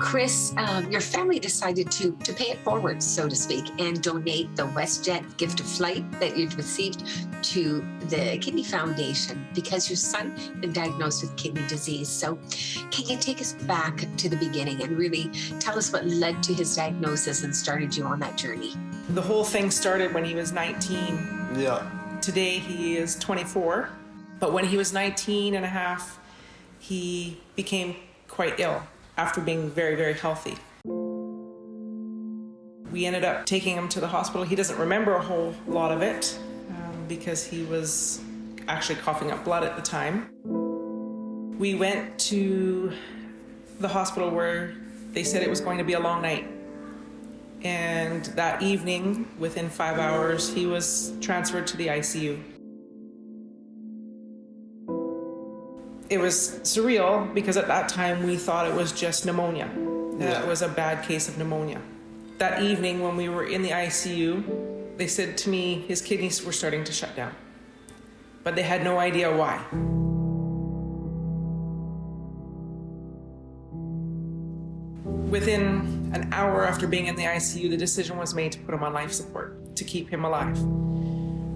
Cris, your family decided to pay it forward, so to speak, and donate the WestJet gift of flight that you'd received to the Kidney Foundation because your son had been diagnosed with kidney disease. So can you take us back to the beginning and really tell us what led to his diagnosis and started you on that journey? The whole thing started when he was 19. Yeah. Today he is 24, but when he was 19 and a half, he became quite ill after being very, very healthy. We ended up taking him to the hospital. He doesn't remember a whole lot of it because he was actually coughing up blood at the time. We went to the hospital where they said it was going to be a long night. And that evening, within 5 hours, he was transferred to the ICU. It was surreal because at that time we thought it was just pneumonia. That it was a bad case of pneumonia. That evening when we were in the ICU, they said to me his kidneys were starting to shut down, but they had no idea why. Within an hour after being in the ICU, the decision was made to put him on life support to keep him alive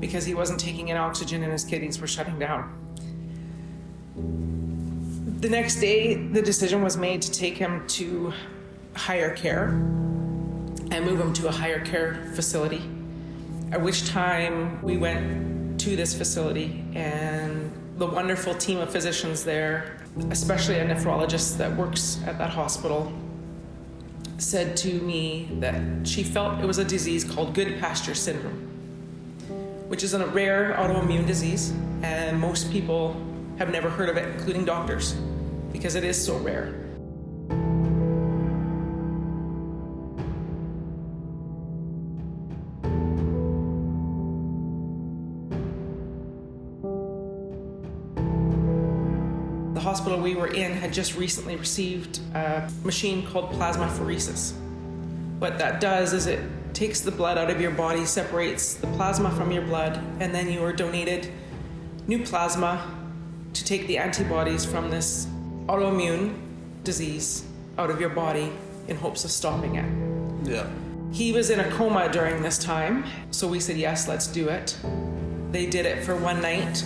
because he wasn't taking in oxygen and his kidneys were shutting down. The next day, the decision was made to take him to higher care and move him to a higher care facility, at which time we went to this facility, and the wonderful team of physicians there, especially a nephrologist that works at that hospital, said to me that she felt it was a disease called Goodpasture syndrome, which is a rare autoimmune disease, and most people have never heard of it, including doctors, because it is so rare. The hospital we were in had just recently received a machine called plasmapheresis. What that does is it takes the blood out of your body, separates the plasma from your blood, and then you are donated new plasma to take the antibodies from this autoimmune disease out of your body in hopes of stopping it. Yeah. He was in a coma during this time, so we said, yes, let's do it. They did it for one night.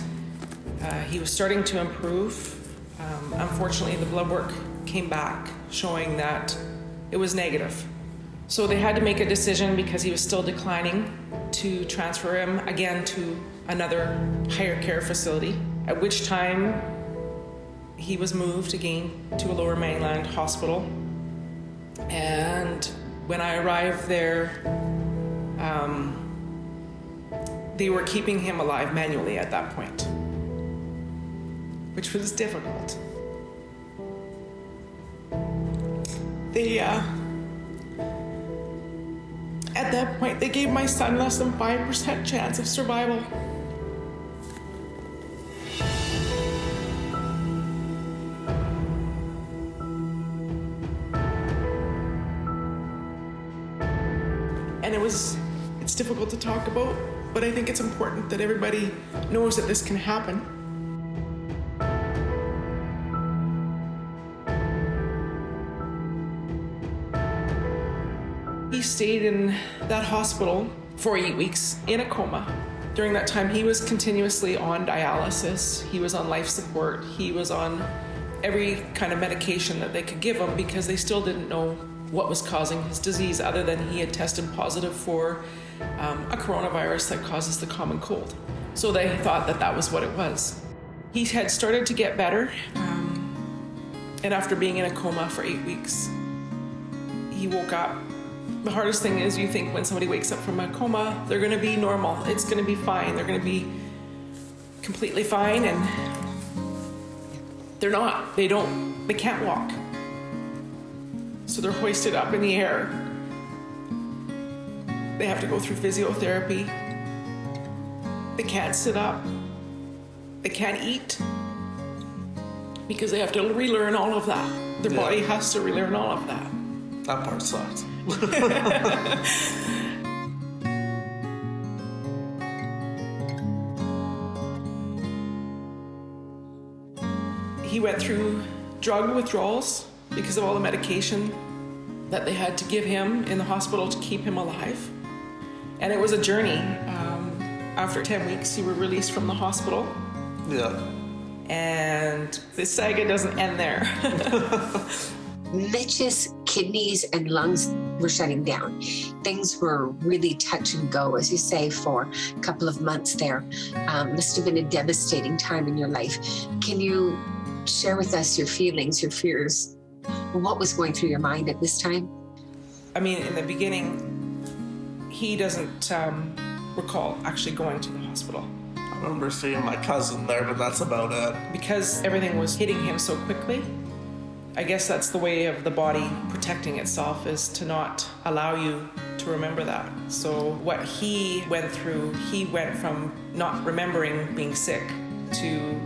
He was starting to improve. Unfortunately, the blood work came back showing that it was negative. So they had to make a decision because he was still declining to transfer him again to another higher care facility, at which time he was moved again to a Lower Mainland hospital. And when I arrived there, they were keeping him alive manually at that point, which was difficult. At that point, they gave my son less than 5% chance of survival. And it's difficult to talk about, but I think it's important that everybody knows that this can happen. He stayed in that hospital for 8 weeks in a coma. During that time, he was continuously on dialysis. He was on life support. He was on every kind of medication that they could give him because they still didn't know what was causing his disease other than he had tested positive for a coronavirus that causes the common cold. So they thought that that was what it was. He had started to get better, and after being in a coma for 8 weeks, he woke up. The hardest thing is you think when somebody wakes up from a coma, they're gonna be normal, it's gonna be fine, they're gonna be completely fine, and they're not. They can't walk. So they're hoisted up in the air. They have to go through physiotherapy. They can't sit up. They can't eat because they have to relearn all of that. Their body has to relearn all of that. That part sucks. He went through drug withdrawals because of all the medication that they had to give him in the hospital to keep him alive. And it was a journey. After 10 weeks, you were released from the hospital. Yeah. And the saga doesn't end there. Mitch's kidneys and lungs were shutting down. Things were really touch and go, as you say, for a couple of months there. Must have been a devastating time in your life. Can you share with us your feelings, your fears? What was going through your mind at this time? I mean, in the beginning, he doesn't recall actually going to the hospital. I remember seeing my cousin there, but that's about it. Because everything was hitting him so quickly, I guess that's the way of the body protecting itself, is to not allow you to remember that. So what he went through, he went from not remembering being sick to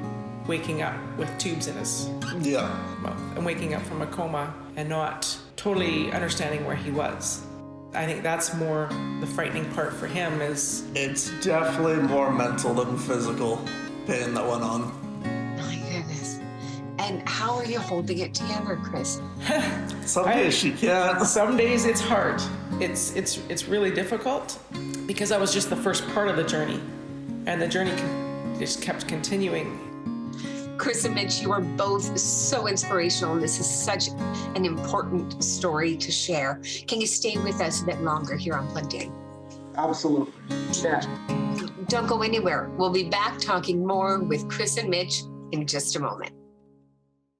waking up with tubes in his mouth and waking up from a coma and not totally understanding where he was. I think that's more the frightening part for him. Is it's definitely more mental than physical pain that went on. My goodness. And how are you holding it together, Cris? Some days you can't. Some days it's hard. It's really difficult because that was just the first part of the journey, and the journey just kept continuing. Cris and Mitch, you are both so inspirational, and this is such an important story to share. Can you stay with us a bit longer here on Plugged In? Absolutely. Yeah. Don't go anywhere. We'll be back talking more with Cris and Mitch in just a moment.